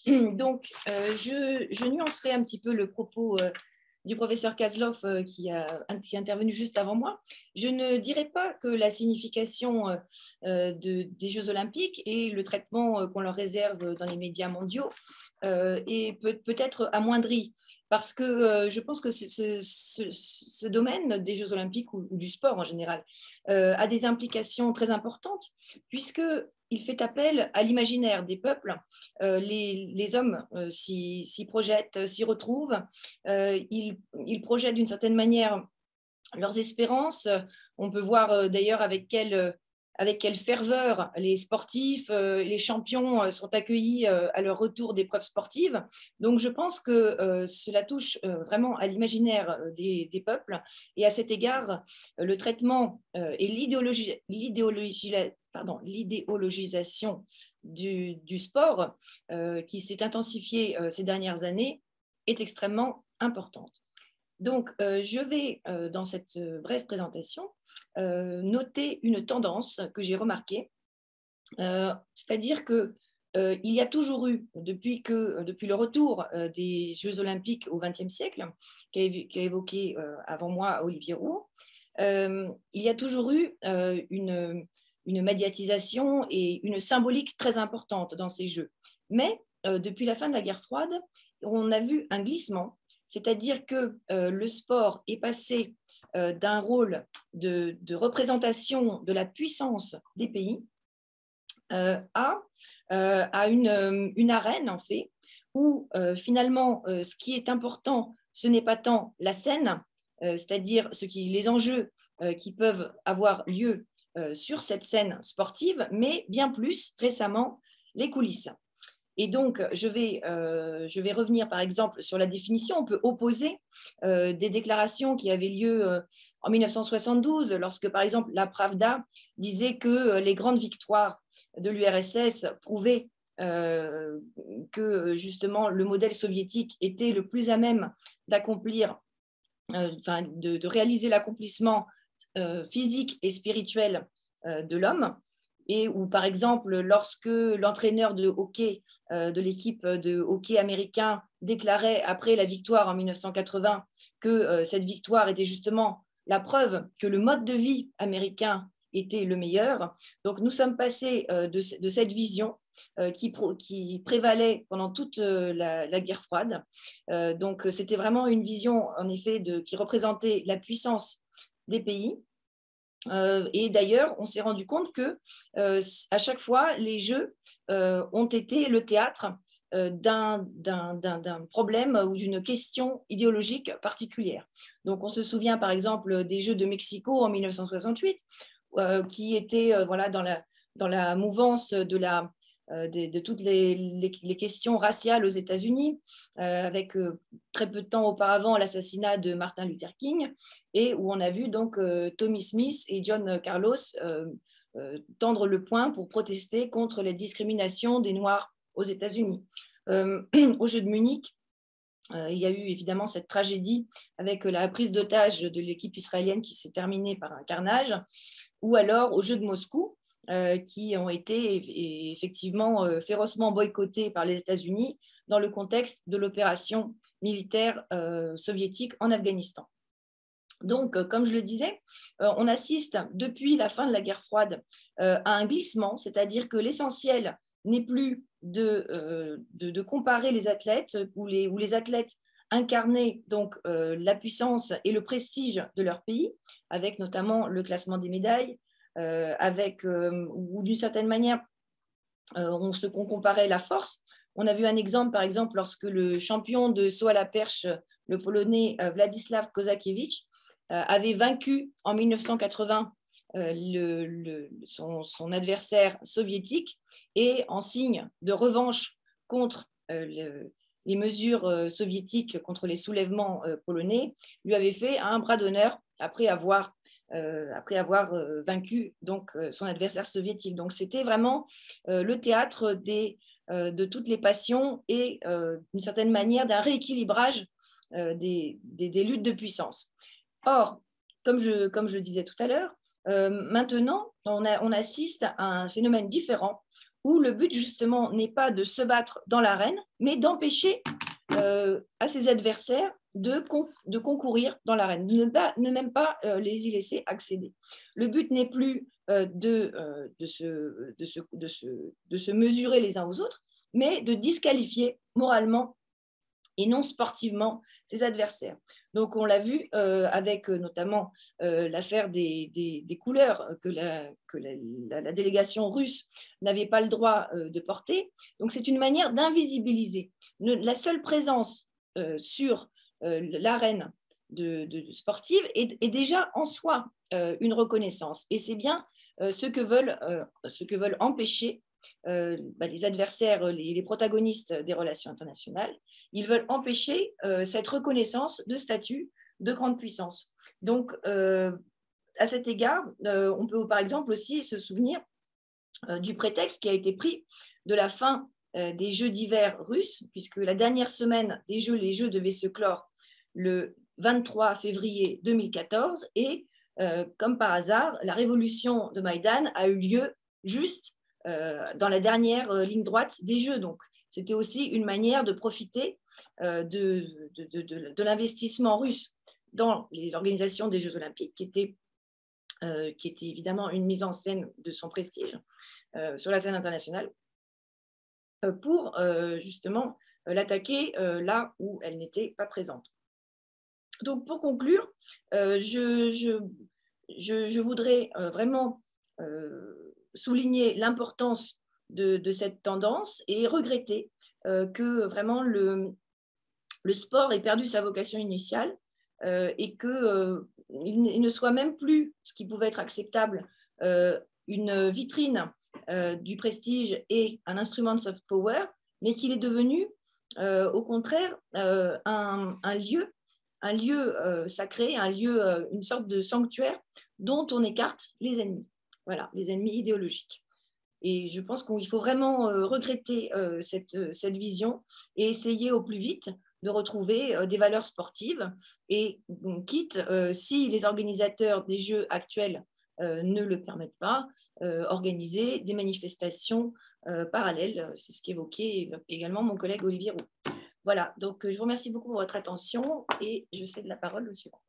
Donc, je nuancerai un petit peu le propos du professeur Kozlov qui est intervenu juste avant moi. Je ne dirais pas que la signification des Jeux Olympiques et le traitement qu'on leur réserve dans les médias mondiaux est peut-être amoindri. Parce que je pense que ce domaine des Jeux Olympiques ou du sport en général a des implications très importantes, puisqu'il fait appel à l'imaginaire des peuples. Les hommes s'y projettent, s'y retrouvent. Ils projettent d'une certaine manière leurs espérances. On peut voir d'ailleurs avec quelle ferveur les sportifs, les champions sont accueillis à leur retour d'épreuves sportives. Donc, je pense que cela touche vraiment à l'imaginaire des peuples. Et à cet égard, le traitement et l'idéologisation du sport qui s'est intensifiée ces dernières années est extrêmement importante. Donc, je vais, dans cette brève présentation, noter une tendance que j'ai remarquée, c'est-à-dire qu'il y a toujours eu, depuis le retour des Jeux Olympiques au XXe siècle, qu'a évoqué avant moi Olivier Rouault, il y a toujours eu une médiatisation et une symbolique très importante dans ces Jeux. Mais depuis la fin de la guerre froide, on a vu un glissement, c'est-à-dire que le sport est passé d'un rôle de représentation de la puissance des pays à une arène, en fait, où finalement, ce qui est important, ce n'est pas tant la scène, c'est-à-dire les enjeux qui peuvent avoir lieu sur cette scène sportive, mais bien plus récemment, les coulisses. Et donc, je vais revenir par exemple sur la définition. On peut opposer des déclarations qui avaient lieu en 1972, lorsque par exemple la Pravda disait que les grandes victoires de l'URSS prouvaient que justement le modèle soviétique était le plus à même d'accomplir, de réaliser l'accomplissement physique et spirituel de l'homme. Et où, par exemple, lorsque l'entraîneur de hockey de l'équipe de hockey américain déclarait après la victoire en 1980 que cette victoire était justement la preuve que le mode de vie américain était le meilleur. Donc, nous sommes passés de cette vision qui prévalait pendant toute la guerre froide. Donc, c'était vraiment une vision, en effet, qui représentait la puissance des pays. Et d'ailleurs, on s'est rendu compte que à chaque fois, les Jeux ont été le théâtre d'un problème ou d'une question idéologique particulière. Donc, on se souvient par exemple des Jeux de Mexico en 1968, qui étaient voilà, dans la mouvance de toutes les questions raciales aux États-Unis, avec très peu de temps auparavant l'assassinat de Martin Luther King, et où on a vu donc Tommy Smith et John Carlos tendre le poing pour protester contre les discriminations des Noirs aux États-Unis. Au Jeux de Munich, il y a eu évidemment cette tragédie avec la prise d'otage de l'équipe israélienne qui s'est terminée par un carnage, ou alors aux Jeux de Moscou, qui ont été effectivement férocement boycottés par les États-Unis dans le contexte de l'opération militaire soviétique en Afghanistan. Donc, comme je le disais, on assiste depuis la fin de la guerre froide à un glissement, c'est-à-dire que l'essentiel n'est plus de comparer les athlètes ou les athlètes incarner donc la puissance et le prestige de leur pays, avec notamment le classement des médailles, ou d'une certaine manière, on comparait la force. On a vu un exemple, par exemple, lorsque le champion de saut à la perche, le Polonais Władysław Kozakiewicz, avait vaincu en 1980 son adversaire soviétique, et en signe de revanche contre les mesures soviétiques contre les soulèvements polonais, lui avait fait un bras d'honneur après avoir vaincu donc, son adversaire soviétique. Donc c'était vraiment le théâtre de toutes les passions et d'une certaine manière d'un rééquilibrage des luttes de puissance. Or, comme je le disais tout à l'heure, maintenant, on assiste à un phénomène différent où le but justement n'est pas de se battre dans l'arène, mais d'empêcher à ses adversaires de concourir dans l'arène, ne même pas les y laisser accéder. Le but n'est plus de se mesurer les uns aux autres, mais de disqualifier moralement et non sportivement ses adversaires. Donc, on l'a vu avec notamment l'affaire des couleurs que la délégation russe n'avait pas le droit de porter. Donc, c'est une manière d'invisibiliser. La seule présence sur l'arène sportive est déjà en soi une reconnaissance. Et c'est bien ce que veulent empêcher les adversaires, les protagonistes des relations internationales. Ils veulent empêcher cette reconnaissance de statut de grande puissance. Donc, à cet égard, on peut par exemple aussi se souvenir du prétexte qui a été pris de la fin des Jeux d'hiver russes, puisque la dernière semaine des Jeux, les Jeux devaient se clore le 23 février 2014 et, comme par hasard, la révolution de Maïdan a eu lieu juste dans la dernière ligne droite des Jeux. Donc, c'était aussi une manière de profiter de l'investissement russe dans l'organisation des Jeux olympiques, qui était évidemment une mise en scène de son prestige sur la scène internationale, pour justement l'attaquer là où elle n'était pas présente. Donc, pour conclure, je voudrais vraiment souligner l'importance de cette tendance et regretter que vraiment le sport ait perdu sa vocation initiale et qu'il ne soit même plus ce qui pouvait être acceptable, une vitrine du prestige et un instrument de soft power, mais qu'il est devenu au contraire un lieu sacré, un lieu, une sorte de sanctuaire dont on écarte les ennemis. Voilà, les ennemis idéologiques. Et je pense qu'il faut vraiment regretter cette vision et essayer au plus vite de retrouver des valeurs sportives et quitte, si les organisateurs des Jeux actuels ne le permettent pas, organiser des manifestations parallèles. C'est ce qu'évoquait également mon collègue Olivier Roux. Voilà, donc je vous remercie beaucoup pour votre attention et je cède la parole au suivant.